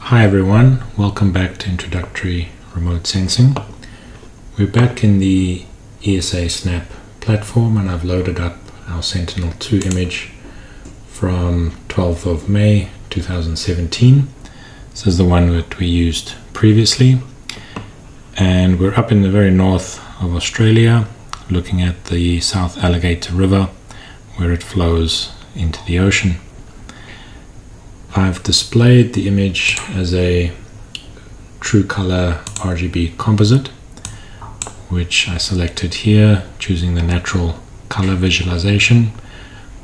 Hi everyone, welcome back to Introductory Remote Sensing. We're back in the ESA Snap platform and I've loaded up our Sentinel-2 image from 12th of May 2017. This is the one that we used previously. And we're up in the very north of Australia, looking at the South Alligator River, where it flows into the ocean. I've displayed the image as a true color RGB composite, which I selected here, choosing the natural color visualization.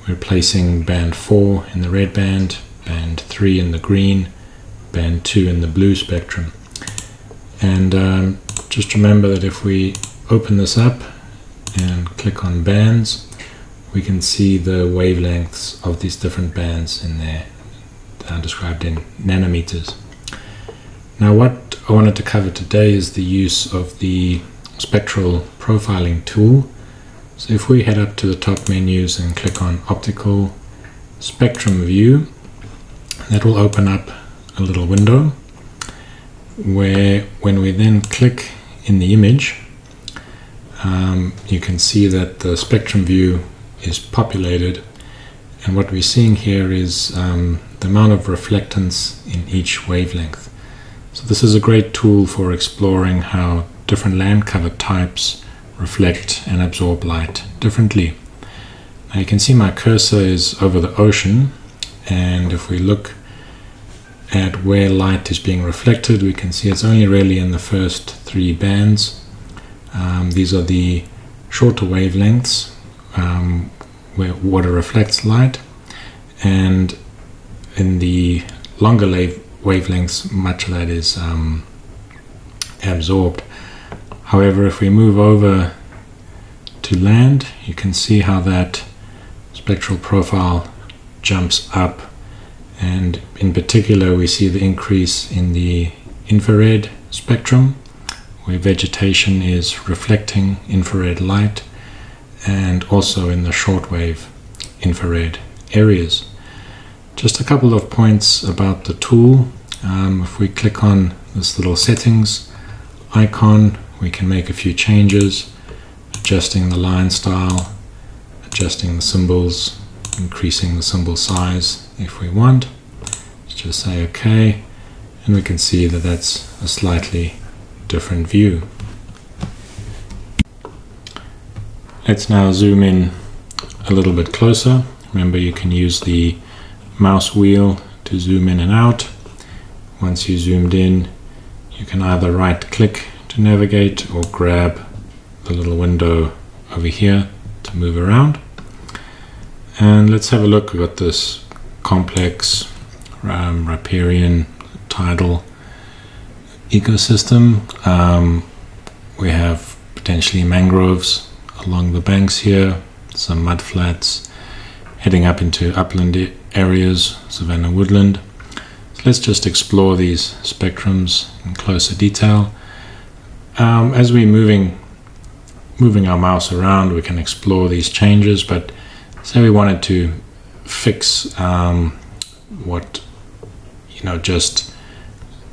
We're placing band 4 in the red band, band 3 in the green, band 2 in the blue spectrum. And just remember that if we open this up and click on bands, we can see the wavelengths of these different bands in there, described in nanometers. Now what I wanted to cover today is the use of the spectral profiling tool. So if we head up to the top menus and click on optical spectrum view, that will open up a little window where when we then click in the image, you can see that the spectrum view is populated, and what we're seeing here is the amount of reflectance in each wavelength. So this is a great tool for exploring how different land cover types reflect and absorb light differently. Now you can see my cursor is over the ocean, and if we look at where light is being reflected, we can see it's only really in the first 3 bands. These are the shorter wavelengths where water reflects light, and in the longer wavelengths, much of that is absorbed. However, if we move over to land, you can see how that spectral profile jumps up, and in particular we see the increase in the infrared spectrum, where vegetation is reflecting infrared light, and also in the shortwave infrared areas. Just a couple of points about the tool. If we click on this little settings icon, we can make a few changes, adjusting the line style, adjusting the symbols, increasing the symbol size if we want. Let's just say OK, and we can see that that's a slightly different view. Let's now zoom in a little bit closer. Remember, you can use the mouse wheel to zoom in and out. Once you zoomed in, you can either right click to navigate or grab the little window over here to move around. And let's have a look. We've got this complex riparian tidal ecosystem. We have potentially mangroves along the banks here, some mud flats, heading up into upland areas, savanna woodland. So let's just explore these spectrums in closer detail. As we're moving our mouse around, we can explore these changes, but say we wanted to fix just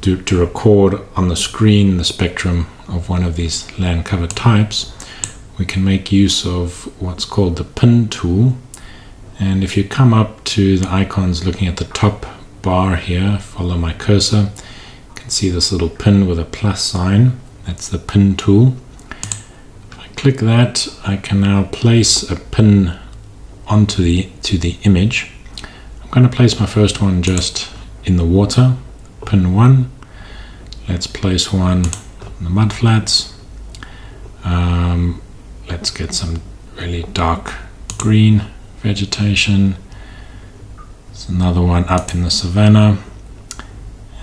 to record on the screen the spectrum of one of these land cover types, we can make use of what's called the pin tool. And if you come up to the icons looking at the top bar here, follow my cursor, you can see this little pin with a plus sign. That's the pin tool. If I click that, I can now place a pin onto the image. I'm going to place my first one just in the water, pin 1. Let's place one in the mud flats. Let's get some really dark green vegetation. There's another one up in the savanna,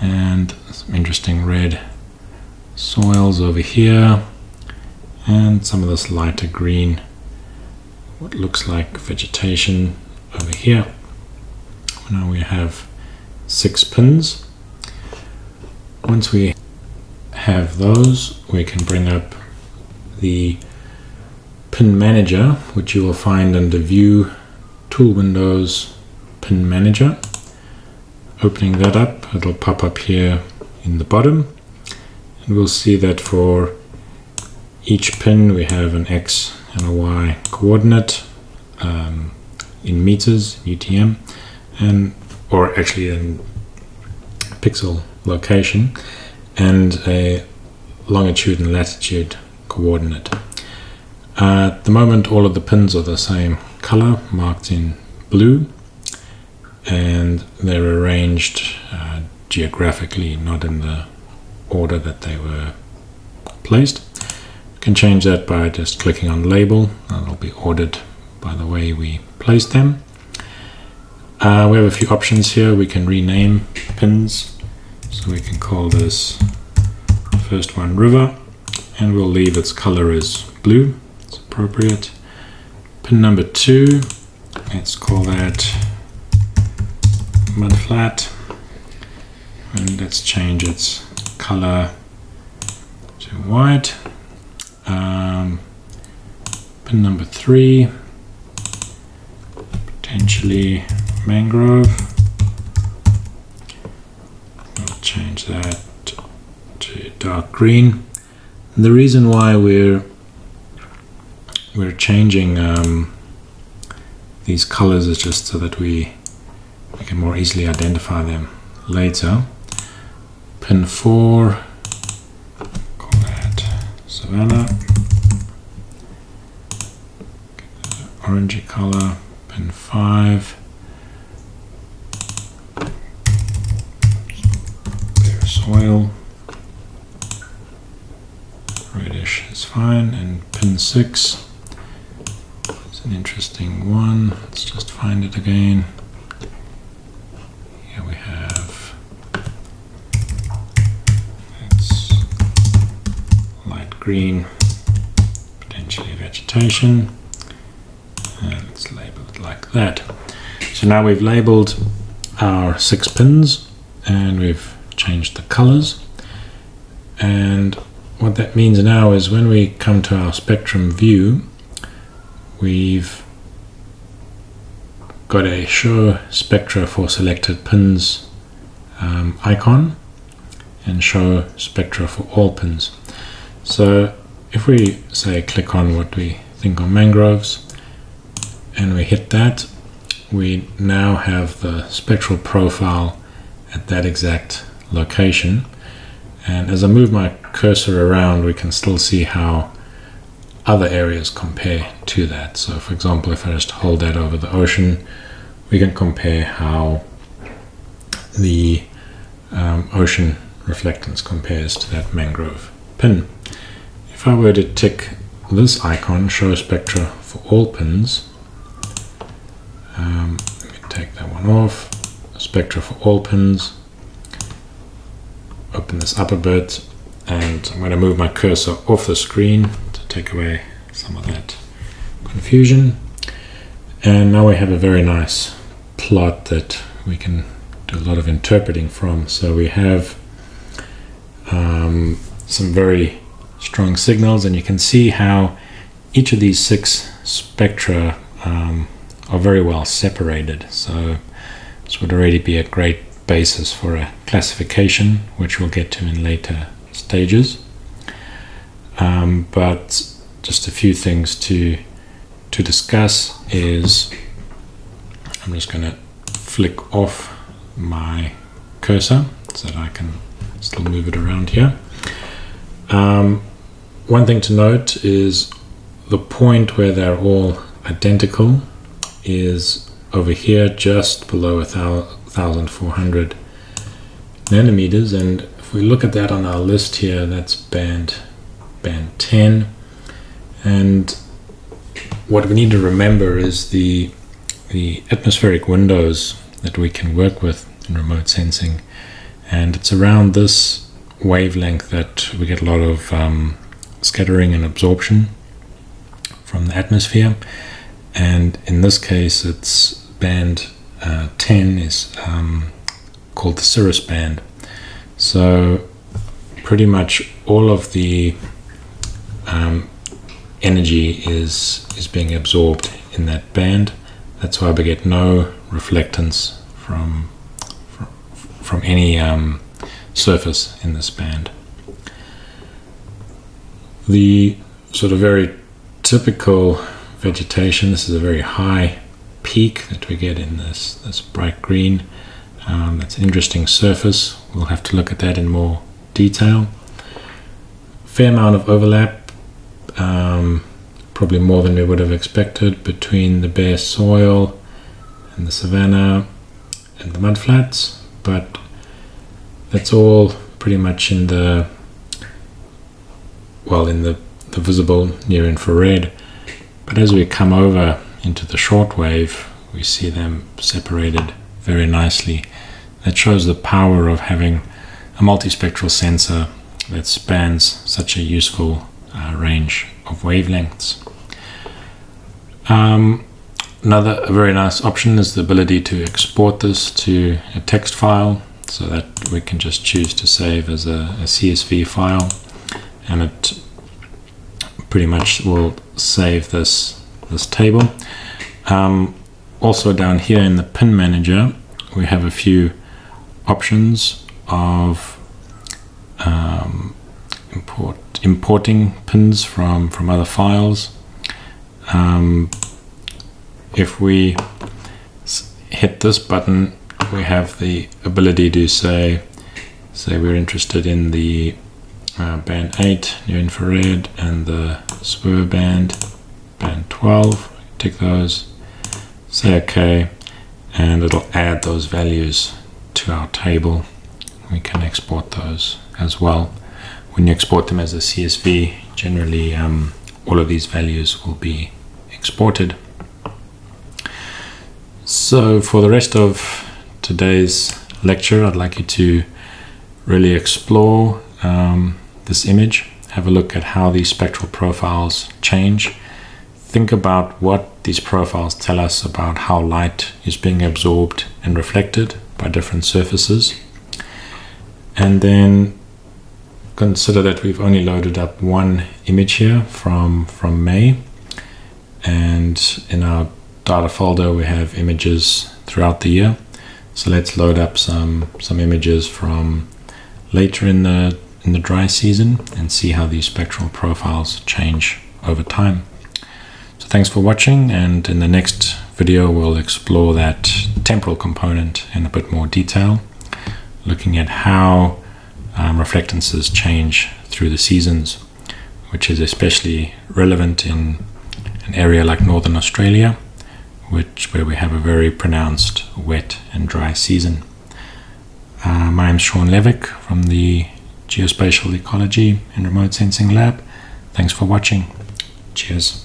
and some interesting red soils over here, and some of this lighter green, what looks like vegetation over here. Now we have 6 pins. Once we have those, we can bring up the pin manager, which you will find under View, Tool Windows, Pin Manager. opening that up, it'll pop up here in the bottom, and we'll see that for each pin we have an X and a Y coordinate in meters, UTM, or actually in pixel location, and a longitude and latitude coordinate. At the moment all of the pins are the same color, marked in blue, and they're arranged geographically, not in the order that they were placed. You can change that by just clicking on label, and it'll be ordered by the way we place them. We have a few options here. We can rename pins, so we can call this first one river, and we'll leave its color as blue. It's appropriate. Pin number 2, let's call that mud flat, and let's change its color to white. Pin number 3, potentially mangrove. We'll change that to dark green. And the reason why we're changing these colors is just so that we can more easily identify them later. Pin 4, call that Savannah. Orangey color. Pin 5, bare soil. Reddish is fine. And pin 6 is an interesting one. Let's just find it again. Here we have, it's light green, potentially vegetation, and let's label it like that. So now we've labeled our 6 pins and we've changed the colors, and what that means now is when we come to our spectrum view, we've got a show spectra for selected pins icon and show spectra for all pins. So if we say click on what we think are mangroves and we hit that, we now have the spectral profile at that exact location. And as I move my cursor around, we can still see how other areas compare to that. So for example, if I just hold that over the ocean, we can compare how the ocean reflectance compares to that mangrove pin. If I were to tick this icon, show spectra for all pins, let me take that one off, spectra for all pins, open this up a bit, and I'm going to move my cursor off the screen to take away some of that confusion. And now we have a very nice plot that we can do a lot of interpreting from. So we have some very strong signals, and you can see how each of these 6 spectra are very well separated. So this would already be a great basis for a classification, which we'll get to in later stages. But just a few things to discuss is, I'm just going to flick off my cursor so that I can still move it around here. One thing to note is the point where they're all identical is over here just below 1,400 nanometers, and if we look at that on our list here, that's band 10. And what we need to remember is the atmospheric windows that we can work with in remote sensing, and it's around this wavelength that we get a lot of scattering and absorption from the atmosphere. And in this case, it's band 10 is called the cirrus band. So pretty much all of the energy is being absorbed in that band. That's why we get no reflectance from any surface in this band. The sort of very typical vegetation, this is a very high peak that we get in this bright green. That's an interesting surface. We'll have to look at that in more detail. Fair amount of overlap, probably more than we would have expected, between the bare soil and the savanna and the mudflats, but that's all pretty much in the visible near infrared. But as we come over into the shortwave, we see them separated very nicely. That shows the power of having a multispectral sensor that spans such a useful range of wavelengths. Another very nice option is the ability to export this to a text file, so that we can just choose to save as a CSV file, and it pretty much will save this table. Also down here in the pin manager, we have a few options of importing pins from other files. If we hit this button, we have the ability to say we're interested in the band 8 near infrared and the SWIR band 12. Tick those, say OK, and it'll add those values to our table. We can export those as well. When you export them as a CSV, generally all of these values will be exported. So for the rest of today's lecture, I'd like you to really explore this image, have a look at how these spectral profiles change. Think about what these profiles tell us about how light is being absorbed and reflected by different surfaces. And then consider that we've only loaded up one image here from May, and in our data folder we have images throughout the year. So let's load up some images from later in the dry season and see how these spectral profiles change over time. So thanks for watching, and in the next video we'll explore that temporal component in a bit more detail, looking at how reflectances change through the seasons, which is especially relevant in an area like Northern Australia, where we have a very pronounced wet and dry season. My name's Sean Levick from the Geospatial Ecology and Remote Sensing Lab. Thanks for watching. Cheers.